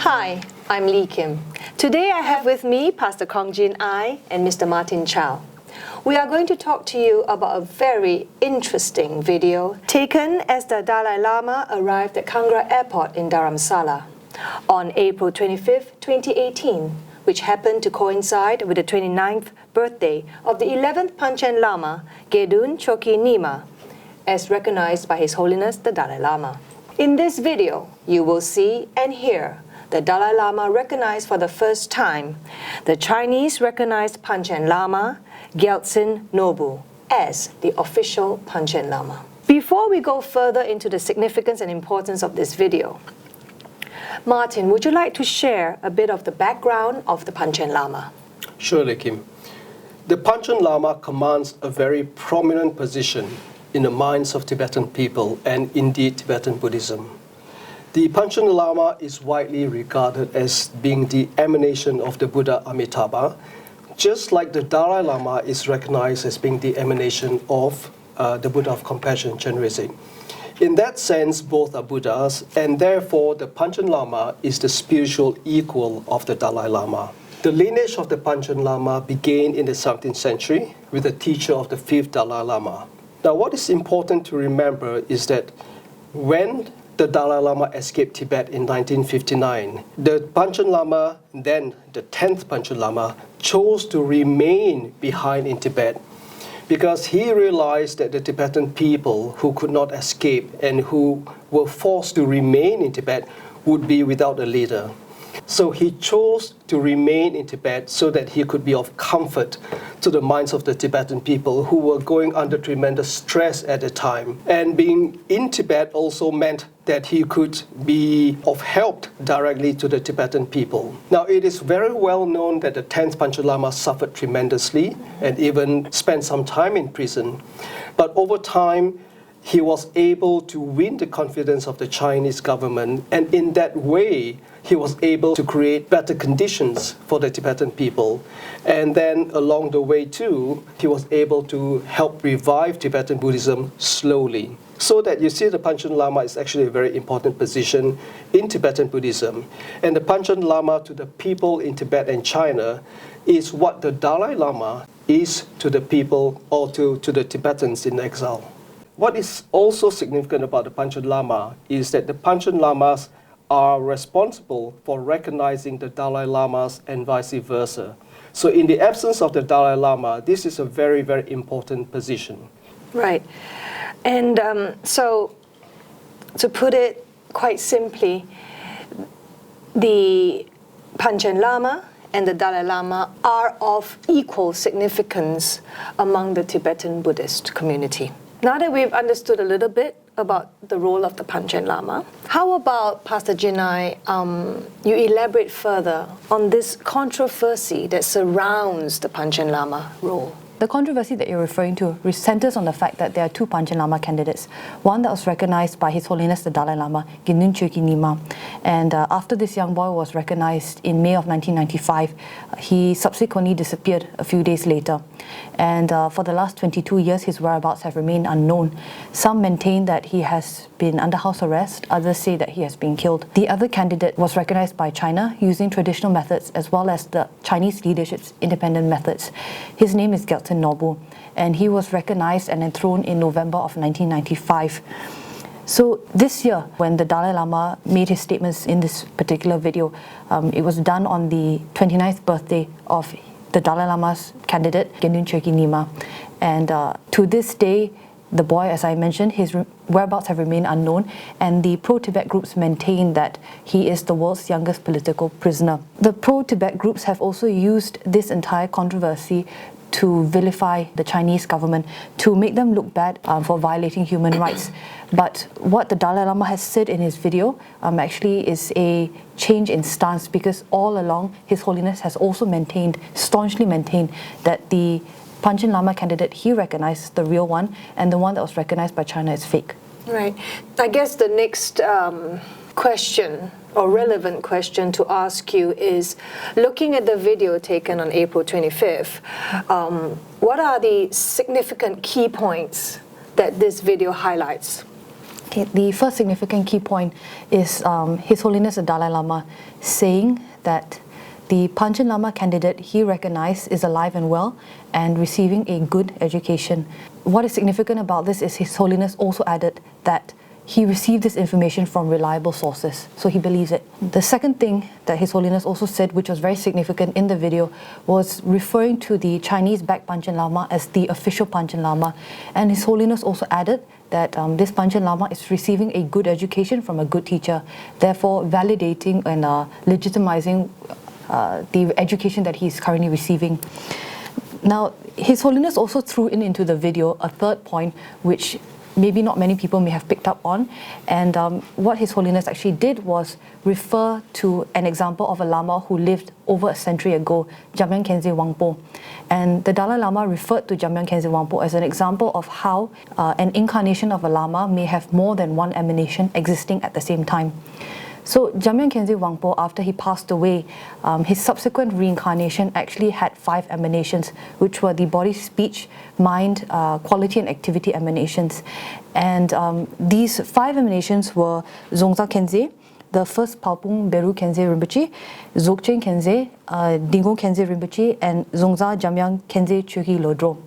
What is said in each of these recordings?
Hi, I'm Li Kim. Today I have with me Pastor Khong and Mr. Martin Chow. We are going to talk to you about a very interesting video taken as the Dalai Lama arrived at Kangra Airport in Dharamsala on April 25, 2018, which happened to coincide with the 29th birthday of the 11th Panchen Lama, Gedhun Choekyi Nyima, as recognized by His Holiness the Dalai Lama. In this video, you will see and hear the Dalai Lama recognized for the first time the Chinese recognized Panchen Lama, Gyaltsen Nobu, as the official Panchen Lama. Before we go further into the significance and importance of this video, Martin, would you like to share a bit of the background of the Panchen Lama? Surely, Kim. The Panchen Lama commands a very prominent position in the minds of Tibetan people and indeed Tibetan Buddhism. The Panchen Lama is widely regarded as being the emanation of the Buddha Amitabha, just like the Dalai Lama is recognized as being the emanation of the Buddha of compassion and generosity. In that sense, both are Buddhas, and therefore the Panchen Lama is the spiritual equal of the Dalai Lama. The lineage of the Panchen Lama began in the 17th century with the teacher of the 5th Dalai Lama. Now, what is important to remember is that when the Dalai Lama escaped Tibet in 1959, the Panchen Lama, then the 10th Panchen Lama, chose to remain behind in Tibet because he realized that the Tibetan people who could not escape and who were forced to remain in Tibet would be without a leader. So he chose to remain in Tibet so that he could be of comfort to the minds of the Tibetan people who were going under tremendous stress at the time. And being in Tibet also meant that he could be of help directly to the Tibetan people. Now, it is very well known that the 10th Panchen Lama suffered tremendously and even spent some time in prison. But over time, he was able to win the confidence of the Chinese government, and in that way, he was able to create better conditions for the Tibetan people. And then along the way too, he was able to help revive Tibetan Buddhism slowly. So that you see the Panchen Lama is actually a very important position in Tibetan Buddhism. And the Panchen Lama to the people in Tibet and China is what the Dalai Lama is to the people or to the Tibetans in exile. What is also significant about the Panchen Lama is that the Panchen Lamas are responsible for recognizing the Dalai Lamas and vice versa. So in the absence of the Dalai Lama, this is a very, very important position. Right. And so to put it quite simply, the Panchen Lama and the Dalai Lama are of equal significance among the Tibetan Buddhist community. Now that we've understood a little bit about the role of the Panchen Lama, how about, Pastor Jinai, you elaborate further on this controversy that surrounds the Panchen Lama role? The controversy that you're referring to centers on the fact that there are two Panchen Lama candidates. One that was recognized by His Holiness the Dalai Lama, Gedhun Choekyi Nyima. And after this young boy was recognized in May of 1995, he subsequently disappeared a few days later. And for the last 22 years, his whereabouts have remained unknown. Some maintain that he has been under house arrest, others say that he has been killed. The other candidate was recognized by China using traditional methods as well as the Chinese leadership's independent methods. His name is Gyaltsen Nobu, and he was recognized and enthroned in November of 1995. So this year, when the Dalai Lama made his statements in this particular video, it was done on the 29th birthday of the Dalai Lama's candidate, Gedhun Choekyi Nyima. And to this day, the boy, as I mentioned, his whereabouts have remained unknown, and the pro-Tibet groups maintain that he is the world's youngest political prisoner. The pro-Tibet groups have also used this entire controversy to vilify the Chinese government, to make them look bad for violating human rights. But what the Dalai Lama has said in his video actually is a change in stance, because all along His Holiness has also staunchly maintained that the Panchen Lama candidate he recognized, the real one, and the one that was recognized by China is fake. Right. I guess the next question or relevant question to ask you is, looking at the video taken on April 25th, what are the significant key points that this video highlights? Okay, the first significant key point is His Holiness the Dalai Lama saying that the Panchen Lama candidate he recognized is alive and well and receiving a good education. What is significant about this is His Holiness also added that he received this information from reliable sources, so he believes it. The second thing that His Holiness also said, which was very significant in the video, was referring to the Chinese-backed Panchen Lama as the official Panchen Lama. And His Holiness also added that this Panchen Lama is receiving a good education from a good teacher, therefore validating and legitimizing the education that he is currently receiving. Now, His Holiness also threw into the video a third point, which maybe not many people may have picked up on. And what His Holiness actually did was refer to an example of a Lama who lived over a century ago, Jamyang Khyentse Wangpo. And the Dalai Lama referred to Jamyang Khyentse Wangpo as an example of how an incarnation of a Lama may have more than one emanation existing at the same time. So Jamyang Khyentse Wangpo, after he passed away, his subsequent reincarnation actually had 5 emanations, which were the body, speech, mind, quality and activity emanations. And these 5 emanations were Zongza Khyentse, the first Palpung Beru Khyentse Rinpoche, Dzogchen Khyentse, Dingo Khyentse Rinpoche, and Zongza Jamyang Khyentse Choekyi Lodro.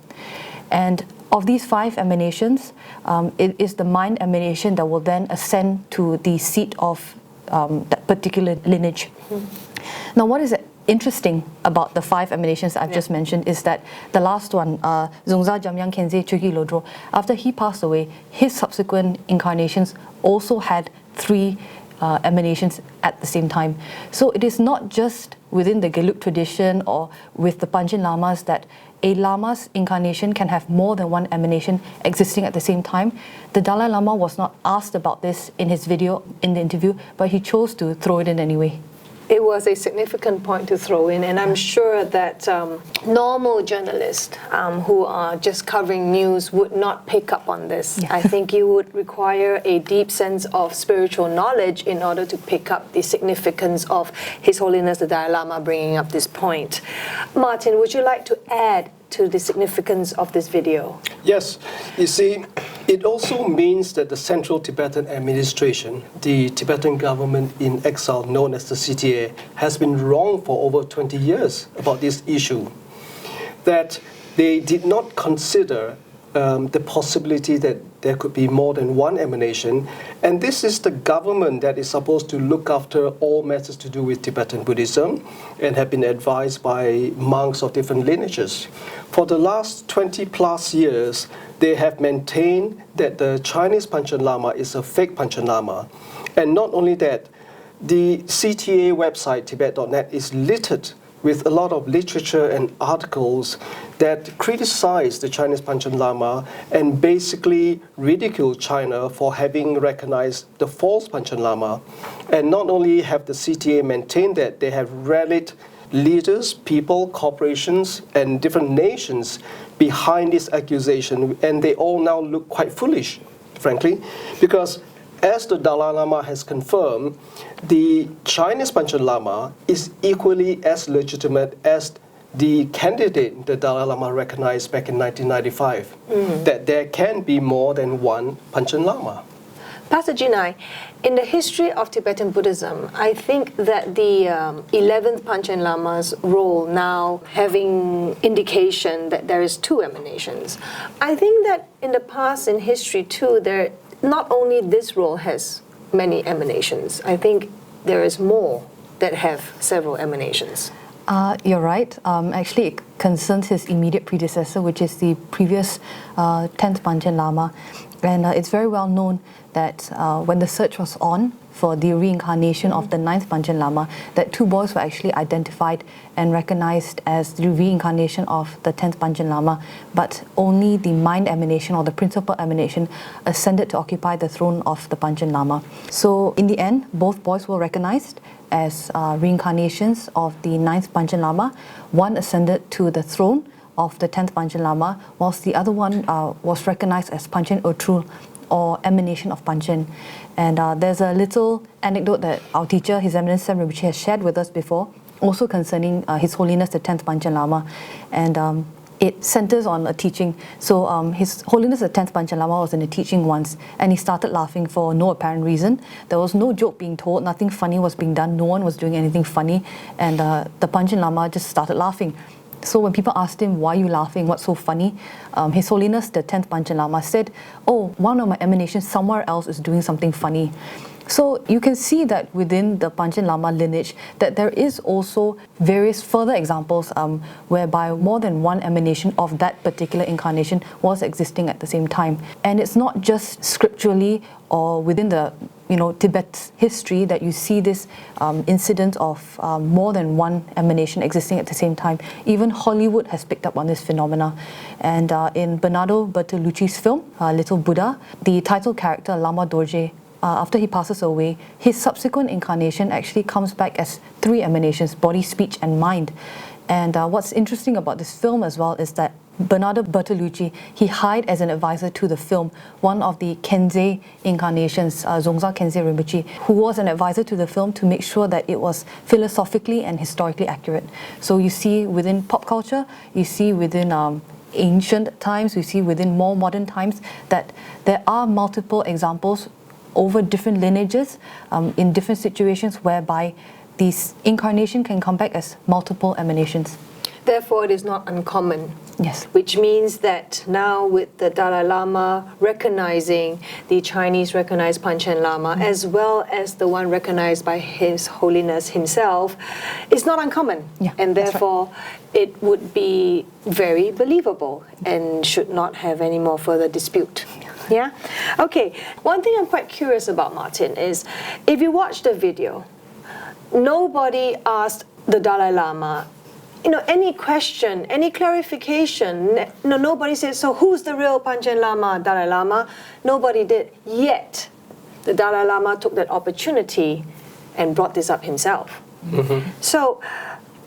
And of these 5 emanations, it is the mind emanation that will then ascend to the seat of that particular lineage. Now, what is interesting about the 5 emanations I've just mentioned is that the last one, Zongza Jamyang Khyentse Choekyi Lodro, after he passed away, his subsequent incarnations also had 3 emanations at the same time. So it is not just within the Gelug tradition or with the Panchen Lamas that a Lama's incarnation can have more than one emanation existing at the same time. The Dalai Lama was not asked about this in his video, in the interview, but he chose to throw it in anyway. It was a significant point to throw in, and I'm sure that normal journalists who are just covering news would not pick up on this. I think you would require a deep sense of spiritual knowledge in order to pick up the significance of His Holiness the Dalai Lama bringing up this point. Martin, would you like to add to the significance of this video? Yes, you see, it also means that the Central Tibetan Administration, the Tibetan government in exile known as the CTA, has been wrong for over 20 years about this issue. That they did not consider the possibility that there could be more than one emanation, and this is the government that is supposed to look after all matters to do with Tibetan Buddhism and have been advised by monks of different lineages. For the last 20 plus years, they have maintained that the Chinese Panchen Lama is a fake Panchen Lama. And not only that, the CTA website, tibet.net, is littered with a lot of literature and articles that criticize the Chinese Panchen Lama and basically ridicule China for having recognized the false Panchen Lama. And not only have the CTA maintained that, they have rallied leaders, people, corporations, and different nations behind this accusation, and they all now look quite foolish, frankly, because as the Dalai Lama has confirmed, the Chinese Panchen Lama is equally as legitimate as the candidate the Dalai Lama recognized back in 1995, that there can be more than one Panchen Lama. Pastor Jinai, in the history of Tibetan Buddhism, I think that the 11th Panchen Lama's role now having indication that there is 2 emanations. I think that in the past, in history too, there not only this role has many emanations. I think there is more that have several emanations. You're right. Actually, it concerns his immediate predecessor, which is the previous 10th Panchen Lama. And it's very well known that when the search was on for the reincarnation of the 9th Panchen Lama, that 2 boys were actually identified and recognized as the reincarnation of the 10th Panchen Lama, but only the mind emanation or the principal emanation ascended to occupy the throne of the Panchen Lama. So in the end, both boys were recognized as reincarnations of the 9th Panchen Lama. One ascended to the throne of the 10th Panchen Lama, whilst the other one was recognized as Panchen Otrul, or emanation of Panchen. And there's a little anecdote that our teacher, His Eminence Tsem Rinpoche, has shared with us before, also concerning His Holiness the 10th Panchen Lama. And it centers on a teaching. So His Holiness the 10th Panchen Lama was in a teaching once, and he started laughing for no apparent reason. There was no joke being told, nothing funny was being done, no one was doing anything funny, and the Panchen Lama just started laughing. So when people asked him, why are you laughing, what's so funny? His Holiness the 10th Panchen Lama said, oh, one of my emanations somewhere else is doing something funny. So you can see that within the Panchen Lama lineage that there is also various further examples whereby more than one emanation of that particular incarnation was existing at the same time. And it's not just scripturally or within the Tibet's history that you see this incident of more than one emanation existing at the same time. Even Hollywood has picked up on this phenomena. And in Bernardo Bertolucci's film, Little Buddha, the title character Lama Dorje, after he passes away, his subsequent incarnation actually comes back as 3 emanations: body, speech, and mind. And what's interesting about this film as well is that Bernardo Bertolucci, he hired as an advisor to the film one of the Kensei incarnations, Zongza Kensei Rinpoche, who was an advisor to the film to make sure that it was philosophically and historically accurate. So you see within pop culture, you see within ancient times, you see within more modern times that there are multiple examples over different lineages in different situations whereby this incarnation can come back as multiple emanations. Therefore, it is not uncommon. Yes. Which means that now with the Dalai Lama recognizing the Chinese recognized Panchen Lama as well as the one recognized by His Holiness himself, it's not uncommon. Yeah, and that's therefore it would be very believable and should not have any more further dispute. Yeah? Okay, one thing I'm quite curious about, Martin, is if you watch the video, nobody asked the Dalai Lama any question, any clarification. Nobody said, so who's the real Panchen Lama, Dalai Lama? Nobody did. Yet, the Dalai Lama took that opportunity and brought this up himself. Mm-hmm. So,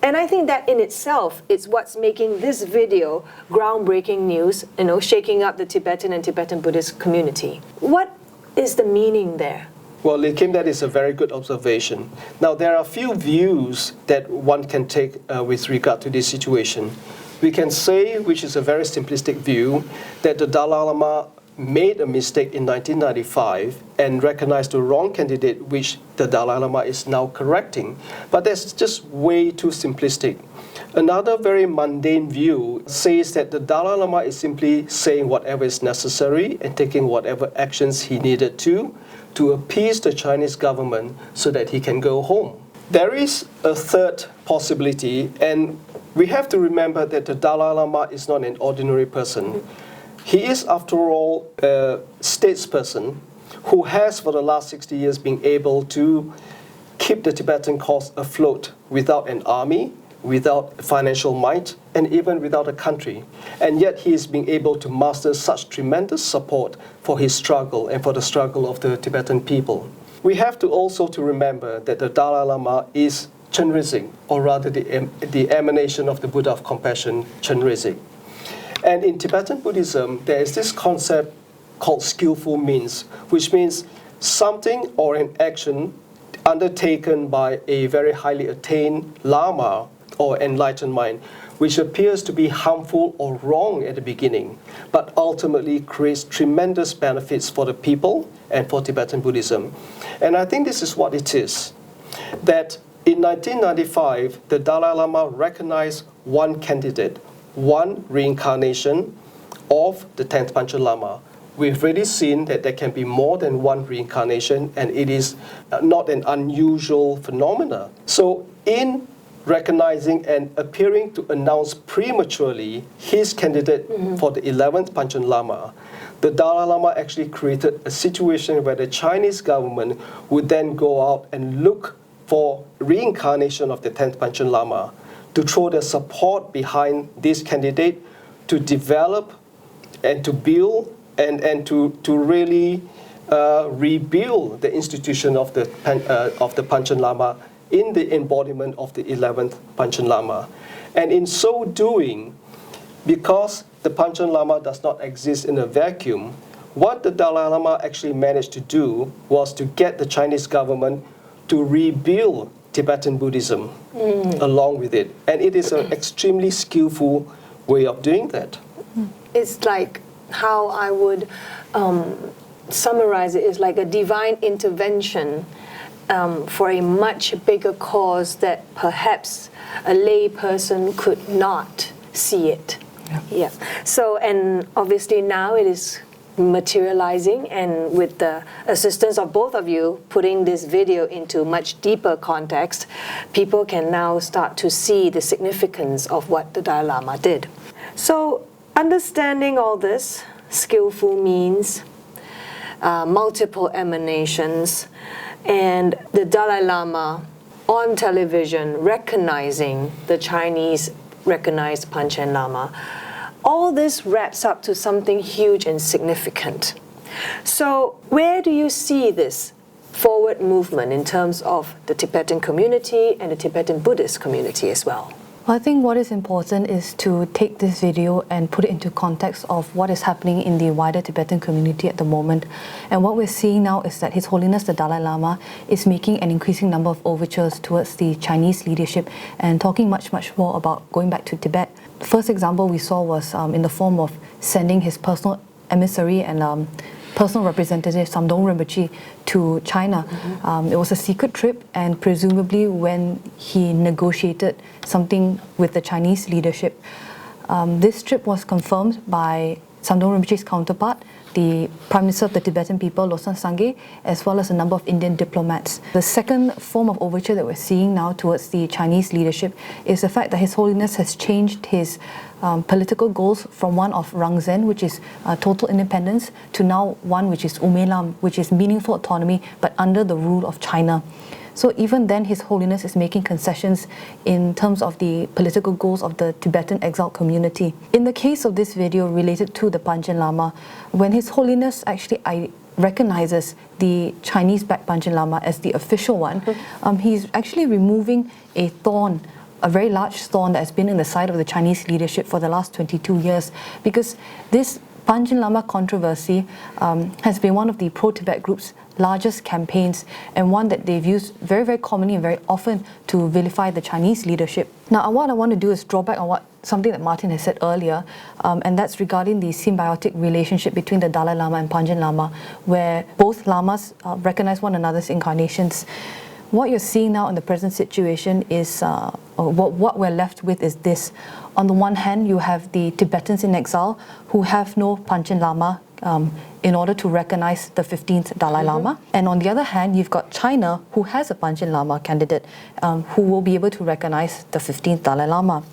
and I think that in itself is what's making this video groundbreaking news, shaking up the Tibetan and Tibetan Buddhist community. What is the meaning there? Well, Li Kim, that is a very good observation. Now, there are a few views that one can take with regard to this situation. We can say, which is a very simplistic view, that the Dalai Lama made a mistake in 1995 and recognized the wrong candidate, which the Dalai Lama is now correcting. But that's just way too simplistic. Another very mundane view says that the Dalai Lama is simply saying whatever is necessary and taking whatever actions he needed to appease the Chinese government so that he can go home. There is a third possibility, and we have to remember that the Dalai Lama is not an ordinary person. He is, after all, a statesperson who has, for the last 60 years, been able to keep the Tibetan cause afloat without an army, without financial might, and even without a country. And yet he is being able to muster such tremendous support for his struggle and for the struggle of the Tibetan people. We have to also to remember that the Dalai Lama is Chenrezig, or rather the emanation of the Buddha of Compassion, Chenrezig. And in Tibetan Buddhism, there is this concept called skillful means, which means something or an action undertaken by a very highly attained Lama or enlightened mind, which appears to be harmful or wrong at the beginning, but ultimately creates tremendous benefits for the people and for Tibetan Buddhism. And I think this is what it is, that in 1995, the Dalai Lama recognized one candidate, one reincarnation of the 10th Panchen Lama. We've already seen that there can be more than one reincarnation, and it is not an unusual phenomena. So in recognizing and appearing to announce prematurely his candidate for the 11th Panchen Lama, the Dalai Lama actually created a situation where the Chinese government would then go out and look for reincarnation of the 10th Panchen Lama to throw their support behind this candidate to develop and to build and to really rebuild the institution of the Panchen Lama in the embodiment of the 11th Panchen Lama. And in so doing, because the Panchen Lama does not exist in a vacuum, what the Dalai Lama actually managed to do was to get the Chinese government to rebuild Tibetan Buddhism along with it. And it is an extremely skillful way of doing that. It's like how I would summarize it is like a divine intervention for a much bigger cause that perhaps a lay person could not see it. Yeah. So, and obviously now it is materializing, and with the assistance of both of you putting this video into much deeper context, people can now start to see the significance of what the Dalai Lama did. So, understanding all this, skillful means, multiple emanations, and the Dalai Lama on television recognizing the Chinese recognized Panchen Lama, all this wraps up to something huge and significant. So where do you see this forward movement in terms of the Tibetan community and the Tibetan Buddhist community as well? I think what is important is to take this video and put it into context of what is happening in the wider Tibetan community at the moment. And what we're seeing now is that His Holiness the Dalai Lama is making an increasing number of overtures towards the Chinese leadership and talking much more about going back to Tibet. The first example we saw was in the form of sending his personal emissary and personal representative Samdong Rinpoche to China. It was a secret trip, and presumably when he negotiated something with the Chinese leadership. This trip was confirmed by Samdong Rinpoche's counterpart, the Prime Minister of the Tibetan people, Losang Sangye, as well as a number of Indian diplomats. The second form of overture that we're seeing now towards the Chinese leadership is the fact that His Holiness has changed his political goals from one of Rangzen, which is total independence, to now one which is Umelam, which is meaningful autonomy, but under the rule of China. So even then, His Holiness is making concessions in terms of the political goals of the Tibetan exile community. In the case of this video related to the Panchen Lama, when His Holiness actually recognizes the Chinese-backed Panchen Lama as the official one, he's actually removing a thorn, a very large thorn that has been in the side of the Chinese leadership for the last 22 years, because this Panchen Lama controversy has been one of the pro-Tibet group's largest campaigns, and one that they've used very commonly and very often to vilify the Chinese leadership. Now, what I want to do is draw back on something that Martin has said earlier, and that's regarding the symbiotic relationship between the Dalai Lama and Panchen Lama, where both Lamas recognize one another's incarnations. What you're seeing now in the present situation is, what we're left with is this. On the one hand, you have the Tibetans in exile who have no Panchen Lama in order to recognize the 15th Dalai Lama. And on the other hand, you've got China, who has a Panchen Lama candidate who will be able to recognize the 15th Dalai Lama.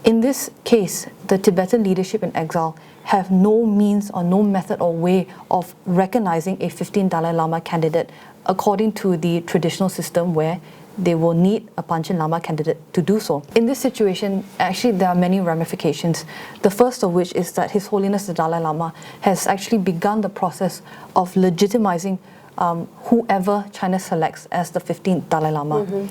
In this case, the Tibetan leadership in exile have no means or no method or way of recognizing a 15th Dalai Lama candidate according to the traditional system, where they will need a Panchen Lama candidate to do so. In this situation, actually there are many ramifications. The first of which is that His Holiness the Dalai Lama has actually begun the process of legitimizing whoever China selects as the 15th Dalai Lama.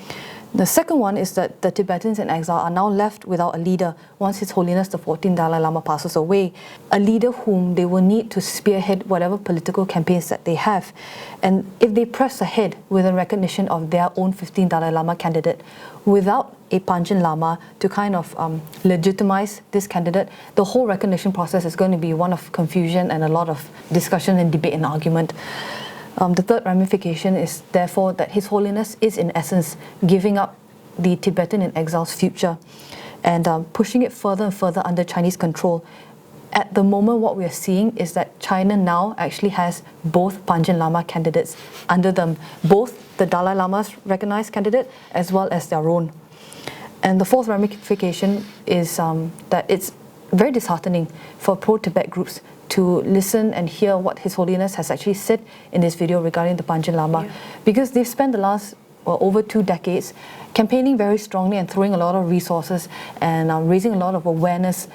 The second one is that the Tibetans in exile are now left without a leader once His Holiness the 14th Dalai Lama passes away, a leader whom they will need to spearhead whatever political campaigns that they have. And if they press ahead with a recognition of their own 15th Dalai Lama candidate without a Panchen Lama to kind of legitimize this candidate, the whole recognition process is going to be one of confusion and a lot of discussion and debate and argument. The third ramification is therefore that His Holiness is in essence giving up the Tibetan in exile's future and pushing it further and further under Chinese control. At the moment, what we are seeing is that China now actually has both Panchen Lama candidates under them, both the Dalai Lama's recognized candidate as well as their own. And the fourth ramification is that it's very disheartening for pro-Tibet groups to listen and hear what His Holiness has actually said in this video regarding the Panchen Lama, because they've spent the last over 2 decades campaigning very strongly and throwing a lot of resources and raising a lot of awareness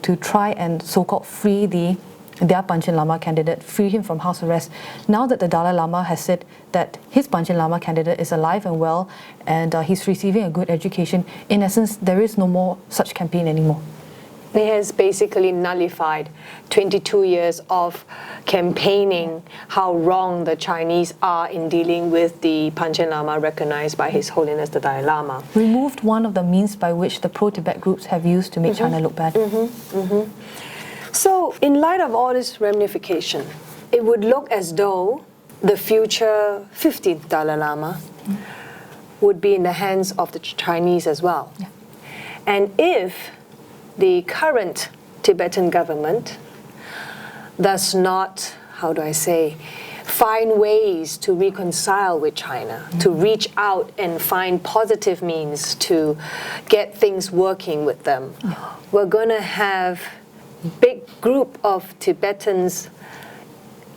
to try and so-called free their Panchen Lama candidate, free him from house arrest. Now that the Dalai Lama has said that his Panchen Lama candidate is alive and well and he's receiving a good education, in essence, there is no more such campaign anymore. It has basically nullified 22 years of campaigning how wrong the Chinese are in dealing with the Panchen Lama recognized by His Holiness the Dalai Lama. Removed one of the means by which the pro-Tibet groups have used to make China look bad. So, in light of all this ramification, it would look as though the future 15th Dalai Lama would be in the hands of the Chinese as well. Yeah. And if the current Tibetan government does not, how do I say, find ways to reconcile with China, to reach out and find positive means to get things working with them, we're going to have a big group of Tibetans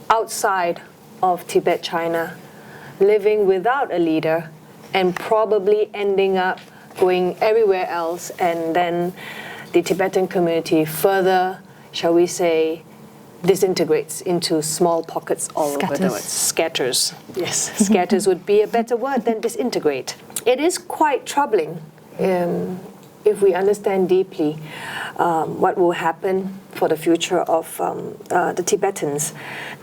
outside of Tibet, China, living without a leader and probably ending up going everywhere else, and then the Tibetan community further, shall we say, disintegrates into small pockets all over the world. Scatters. Yes, scatters would be a better word than disintegrate. It is quite troubling if we understand deeply what will happen for the future of the Tibetans.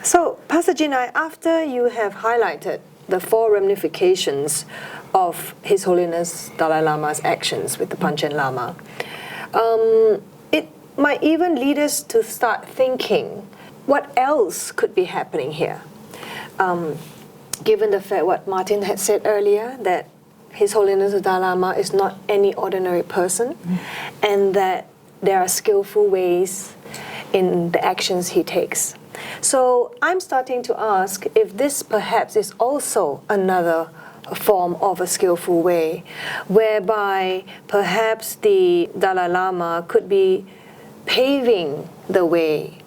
So, Pastor Jinai, after you have highlighted the 4 ramifications of His Holiness Dalai Lama's actions with the Panchen Lama, it might even lead us to start thinking what else could be happening here. Given the fact what Martin had said earlier, that His Holiness the Dalai Lama is not any ordinary person, and that there are skillful ways in the actions he takes. So I'm starting to ask if this perhaps is also another form of a skillful way, whereby perhaps the Dalai Lama could be paving the way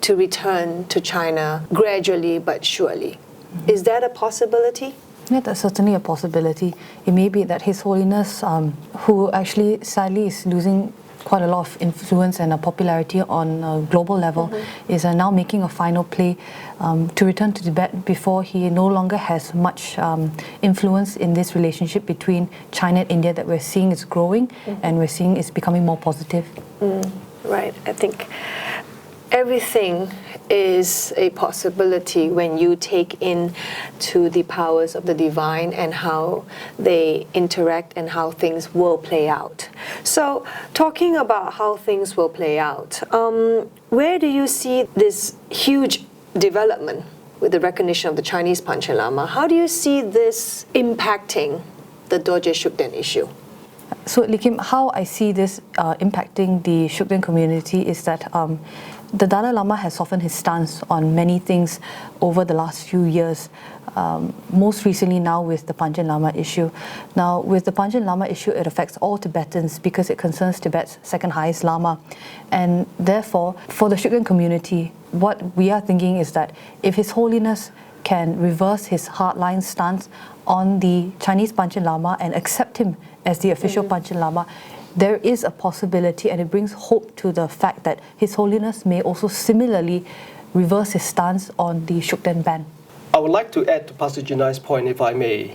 to return to China gradually but surely. Is that a possibility? Yeah, that's certainly a possibility. It may be that His Holiness, who actually sadly is losing quite a lot of influence and popularity on a global level, is now making a final play to return to Tibet before he no longer has much influence in this relationship between China and India that we're seeing is growing and we're seeing is becoming more positive. Right. I think everything is a possibility when you take in to the powers of the divine and how they interact and how things will play out. So, talking about how things will play out, where do you see this huge development with the recognition of the Chinese Panchen Lama? How do you see this impacting the Dorje Shugden issue? So, Li Kim, how I see this impacting the Shugden community is that the Dalai Lama has softened his stance on many things over the last few years, most recently now with the Panchen Lama issue. Now, with the Panchen Lama issue, it affects all Tibetans because it concerns Tibet's second highest Lama. And therefore, for the Shugden community, what we are thinking is that if His Holiness can reverse his hardline stance on the Chinese Panchen Lama and accept him as the official Panchen Lama, there is a possibility, and it brings hope to the fact that His Holiness may also similarly reverse his stance on the Shugden ban. I would like to add to Pastor Jinai's point, if I may.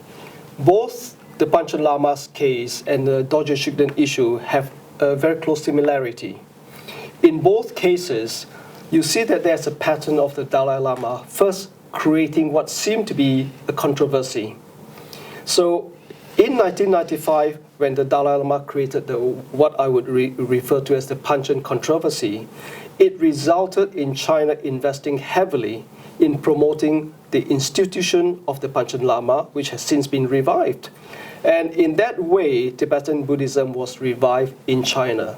Both the Panchen Lama's case and the Dorje Shugden issue have a very close similarity. In both cases, you see that there's a pattern of the Dalai Lama first creating what seemed to be a controversy. So, in 1995, when the Dalai Lama created what I would refer to as the Panchen controversy, it resulted in China investing heavily in promoting the institution of the Panchen Lama, which has since been revived. And in that way, Tibetan Buddhism was revived in China.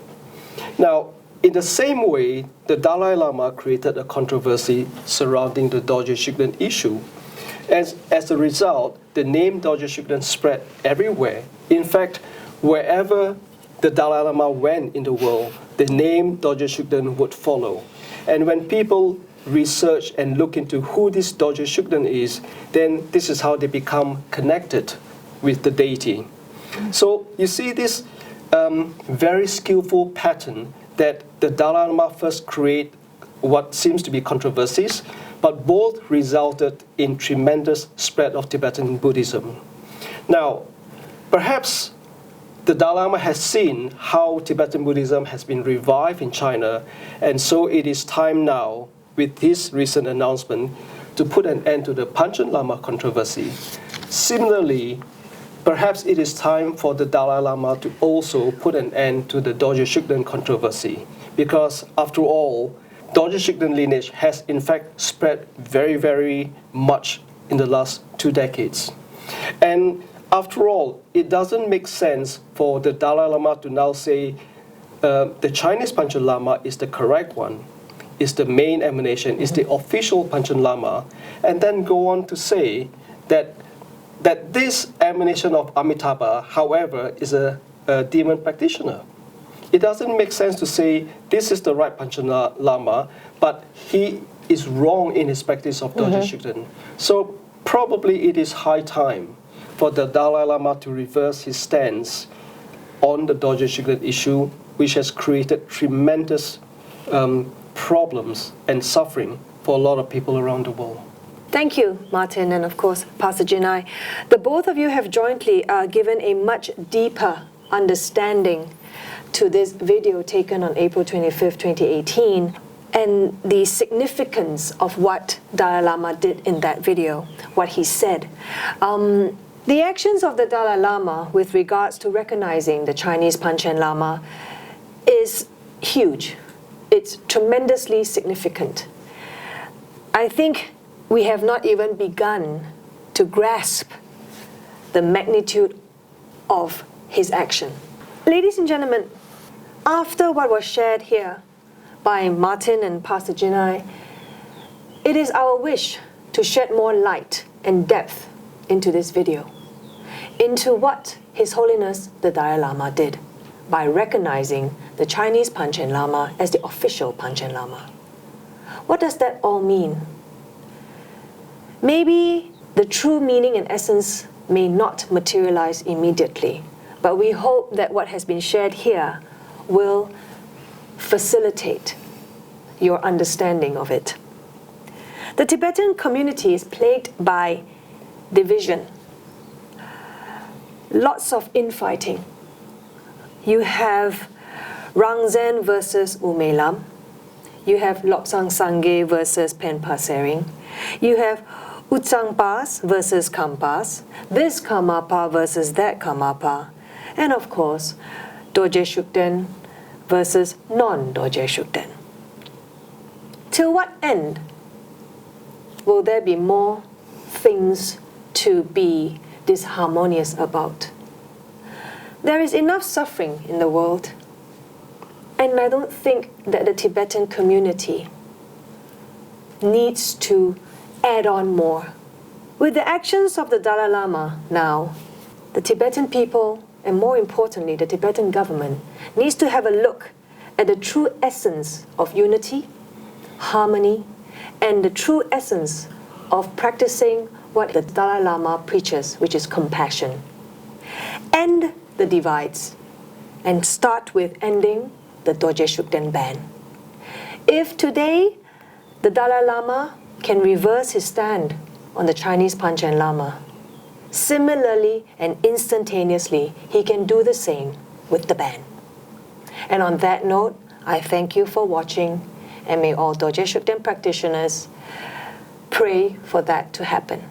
Now, in the same way, the Dalai Lama created a controversy surrounding the Dorje Shugden issue. As a result, the name Dorje Shugden spread everywhere. In fact, wherever the Dalai Lama went in the world, the name Dorje Shugden would follow. And when people research and look into who this Dorje Shugden is, then this is how they become connected with the deity. So you see this very skillful pattern that the Dalai Lama first create what seems to be controversies, but both resulted in tremendous spread of Tibetan Buddhism. Now, perhaps the Dalai Lama has seen how Tibetan Buddhism has been revived in China, and so it is time now, with his recent announcement, to put an end to the Panchen Lama controversy. Similarly, perhaps it is time for the Dalai Lama to also put an end to the Dorje Shugden controversy, because after all, Dorje Shugden lineage has in fact spread very, very much in the last 2 decades. And after all, it doesn't make sense for the Dalai Lama to now say the Chinese Panchen Lama is the correct one, is the main emanation, is the official Panchen Lama, and then go on to say that this emanation of Amitabha, however, is a demon practitioner. It doesn't make sense to say this is the right Panchen Lama, but he is wrong in his practice of Dorje Shugden. So probably it is high time for the Dalai Lama to reverse his stance on the Dorje Shugden issue, which has created tremendous problems and suffering for a lot of people around the world. Thank you, Martin, and of course, Pastor Jinai. The both of you have jointly given a much deeper understanding to this video taken on April 25th, 2018, and the significance of what Dalai Lama did in that video, what he said. The actions of the Dalai Lama with regards to recognizing the Chinese Panchen Lama is huge. It's tremendously significant. I think we have not even begun to grasp the magnitude of his action. Ladies and gentlemen, after what was shared here by Martin and Pastor Jinai, it is our wish to shed more light and depth into this video, into what His Holiness the Dalai Lama did by recognizing the Chinese Panchen Lama as the official Panchen Lama. What does that all mean? Maybe the true meaning and essence may not materialize immediately, but we hope that what has been shared here will facilitate your understanding of it. The Tibetan community is plagued by division, lots of infighting. You have Rangzen versus Umelam. You have Lobsang Sangye versus Penpa Sering. You have Utsangpas versus Kampas, this Kamapa versus that Kamapa, and of course, Dorje Shugden versus non-Dorje Shugden. Till what end will there be more things to be disharmonious about? There is enough suffering in the world, and I don't think that the Tibetan community needs to add on more. With the actions of the Dalai Lama now, the Tibetan people, and more importantly, the Tibetan government, needs to have a look at the true essence of unity, harmony, and the true essence of practicing what the Dalai Lama preaches, which is compassion. End the divides, and start with ending the Dorje Shugden ban. If today the Dalai Lama can reverse his stand on the Chinese Panchen Lama, similarly and instantaneously, he can do the same with the ban. And on that note, I thank you for watching, and may all Dorje Shugden practitioners pray for that to happen.